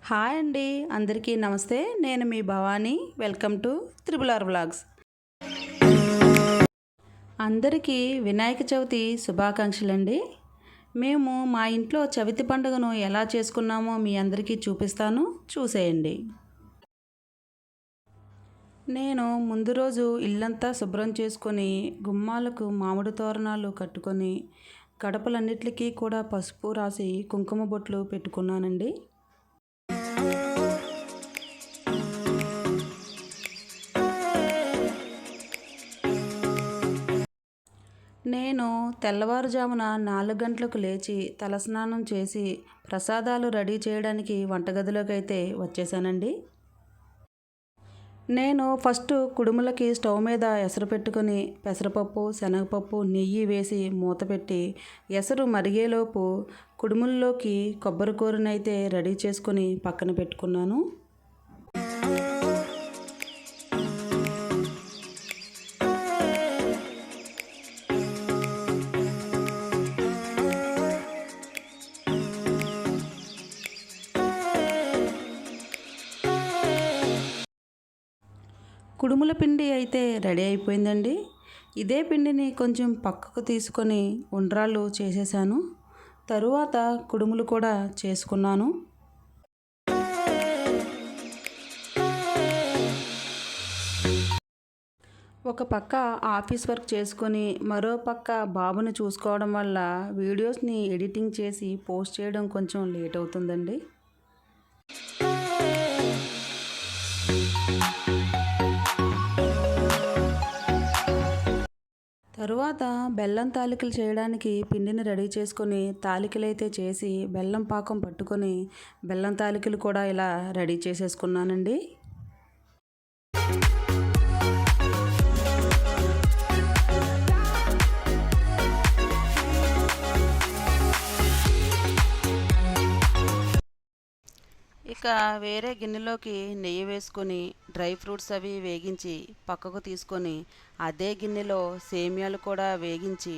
Hi అండి, అందరికీ నమస్తే. నేను మీ Bhavani. Welcome to triple vlogs. అందరికీ వినాయక చవితి శుభాకాంక్షలండి. మేము మా ఇంట్లో చవితి పండుగను ఎలా చేసుకున్నామో మీ అందరికీ చూపిస్తాను, చూసేయండి. నేను ముందు రోజు ఇల్లంతా శుభ్రం చేసుకొని గుమ్మాలకు మామిడి తోరణాలు కట్టుకొని గడపలన్నిటికీ కూడా పసుపు రాసి కుంకుమ బొట్లు పెట్టుకున్నానండి. నేను తెల్లవారుజామున 4 గంటలకు లేచి తలస్నానం చేసి ప్రసాదాలు రెడీ చేయడానికి వంటగదిలోకి అయితే వచ్చేసానండి. నేను ఫస్ట్ కుడుములకి స్టవ్ మీద ఎసరు పెట్టుకొని పెసరపప్పు, శనగపప్పు, నెయ్యి వేసి మూత పెట్టి ఎసరు మరిగేలోపు కుడుముల్లోకి కొబ్బరి కూరనైతే రెడీ చేసుకొని పక్కన పెట్టుకున్నాను. కుడుముల పిండి అయితే రెడీ అయిపోయిందండి. ఇదే పిండిని కొంచెం పక్కకు తీసుకొని ఉండ్రాళ్ళు చేసేసాను. తరువాత కుడుములు కూడా చేసుకున్నాను. ఒక పక్క ఆఫీస్ వర్క్ చేసుకొని మరో పక్క బాబుని చూసుకోవడం వల్ల వీడియోస్ని ఎడిటింగ్ చేసి పోస్ట్ చేయడం కొంచెం లేట్ అవుతుందండి. తరువాత బెల్లం తాలికలు చేయడానికి పిండిని రెడీ చేసుకొని తాలికలు అయితే చేసి బెల్లం పాకం పట్టుకొని బెల్లం తాలికలు కూడా ఇలా రెడీ చేసేసుకున్నానండి. ఇక వేరే గిన్నెలోకి నెయ్యి వేసుకొని డ్రై ఫ్రూట్స్ అవి వేగించి పక్కకు తీసుకొని అదే గిన్నెలో సేమియాలు కూడా వేగించి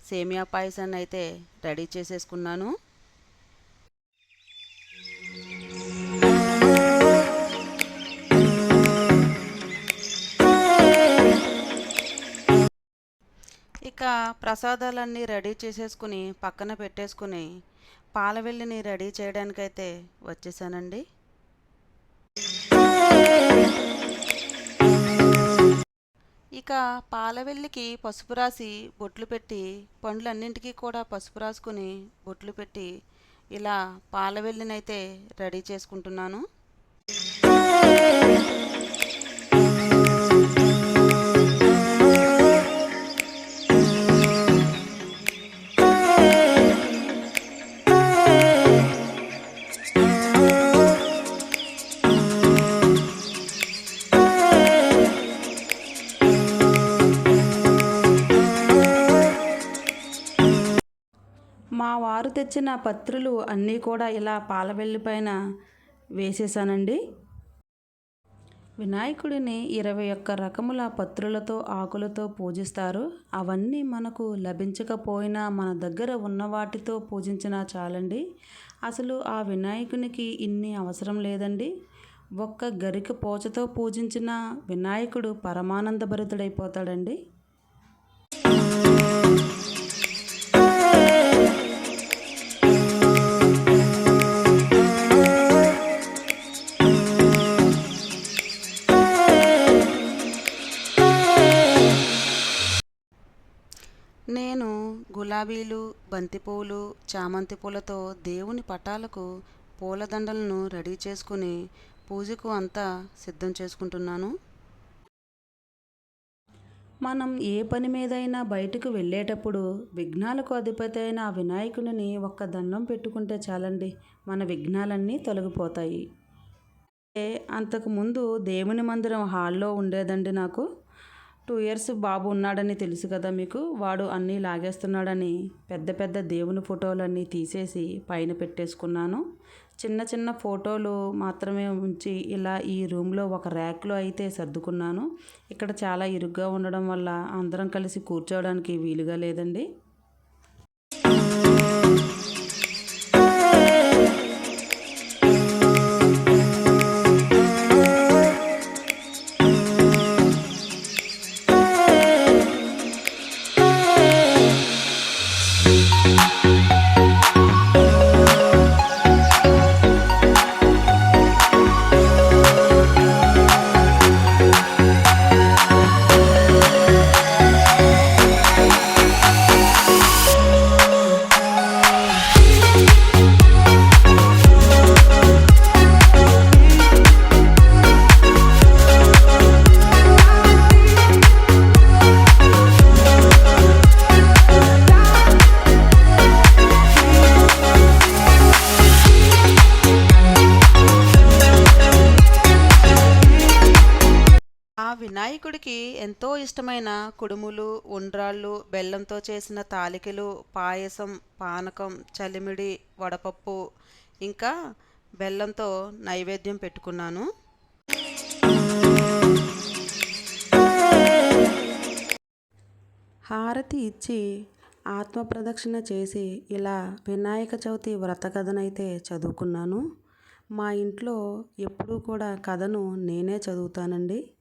సేమియా పాయసాన్ని అయితే రెడీ చేసేసుకున్నాను. ఇక ప్రసాదాలన్నీ రెడీ చేసేసుకుని పక్కన పెట్టేసుకుని పాలవెల్లిని రెడీ చేయడానికైతే వచ్చేసానండి. ఇక పాలవెల్లికి పసుపు రాసి బొట్లు పెట్టి పండ్లన్నింటికీ కూడా పసుపు రాసుకుని బొట్లు పెట్టి ఇలా పాలవెల్లినైతే రెడీ చేసుకుంటున్నాను. మా వారు తెచ్చిన పత్రులు అన్నీ కూడా ఇలా పాలవెల్లి పైన వేసేసానండి. వినాయకుడిని 21 రకముల పత్రులతో ఆకులతో పూజిస్తారు. అవన్నీ మనకు లభించకపోయినా మన దగ్గర ఉన్న వాటితో పూజించినా చాలండి. అసలు ఆ వినాయకునికి ఇన్ని అవసరం లేదండి. ఒక్క గరిక పోచతో పూజించిన వినాయకుడు పరమానంద భరితుడైపోతాడండి. నేను గులాబీలు, బంతిపూలు, చామంతి పూలతో దేవుని పటాలకు పూలదండలను రెడీ చేసుకుని పూజకు అంతా సిద్ధం చేసుకుంటున్నాను. మనం ఏ పని మీదైనా బయటకు వెళ్ళేటప్పుడు విఘ్నాలకు అధిపతి అయిన ఆ వినాయకుడిని ఒక్క దండం పెట్టుకుంటే చాలండి, మన విఘ్నాలన్నీ తొలగిపోతాయి. అంతకుముందు దేవుని మందిరం హాల్లో ఉండేదండి. నాకు 2 ఇయర్స్ బాబు ఉన్నాడని తెలుసు కదా మీకు. వాడు అన్నీ లాగేస్తున్నాడని పెద్ద పెద్ద దేవుని ఫోటోలన్నీ తీసేసి పైన పెట్టేసుకున్నాను. చిన్న చిన్న ఫోటోలు మాత్రమే ఉంచి ఇలా ఈ రూమ్లో ఒక ర్యాక్లో అయితే సర్దుకున్నాను. ఇక్కడ చాలా ఇరుగ్గా ఉండడం వల్ల అందరం కలిసి కూర్చోవడానికి వీలుగా లేదండి. వినాయకుడికి ఎంతో ఇష్టమైన కుడుములు, ఉండ్రాళ్ళు, బెల్లంతో చేసిన తాలికలు, పాయసం, పానకం, చలిమిడి, వడపప్పు, ఇంకా బెల్లంతో నైవేద్యం పెట్టుకున్నాను. హారతి ఇచ్చి ఆత్మ ప్రదక్షిణ చేసి ఇలా వినాయక చవితి వ్రత కథనైతే చదువుకున్నాను. మా ఇంట్లో ఎప్పుడూ కూడా కథను నేనే చదువుతానండి.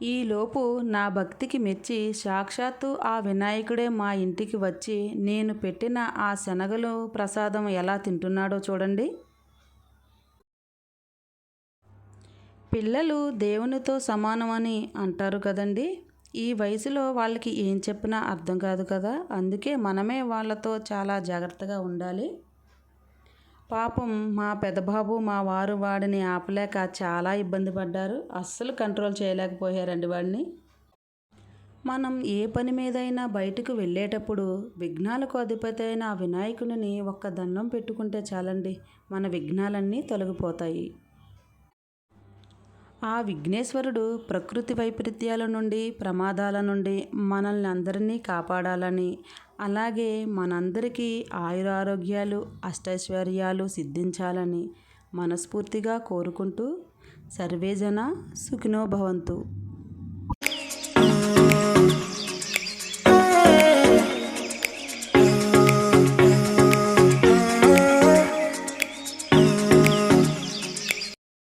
ఈలోపు నా భక్తికి మెచ్చి సాక్షాత్తు ఆ వినాయకుడే మా ఇంటికి వచ్చి నేను పెట్టిన ఆ శనగలు ప్రసాదం ఎలా తింటున్నాడో చూడండి. పిల్లలు దేవునితో సమానమని అంటారు కదండి. ఈ వయసులో వాళ్ళకి ఏం చెప్పినా అర్థం కాదు కదా. అందుకే మనమే వాళ్ళతో చాలా జాగ్రత్తగా ఉండాలి. పాపం మా పెదబాబు మా వారు వాడిని ఆపలేక చాలా ఇబ్బంది పడ్డారు. అస్సలు కంట్రోల్ చేయలేకపోయారండి వాడిని. మనం ఏ పని మీదైనా బయటకు వెళ్ళేటప్పుడు విఘ్నాలకు అధిపతి అయిన ఆ వినాయకుని ఒక్క దండం పెట్టుకుంటే చాలండి, మన విఘ్నాలన్నీ తొలగిపోతాయి. ఆ విఘ్నేశ్వరుడు ప్రకృతి వైపరీత్యాల నుండి, ప్రమాదాల నుండి మనల్ని అందరినీ కాపాడాలని, అలాగే మనందరికీ ఆయురారోగ్యాలు, అష్టైశ్వర్యాలు సిద్ధించాలని మనస్ఫూర్తిగా కోరుకుంటూ సర్వేజన సుఖినో భవంతు.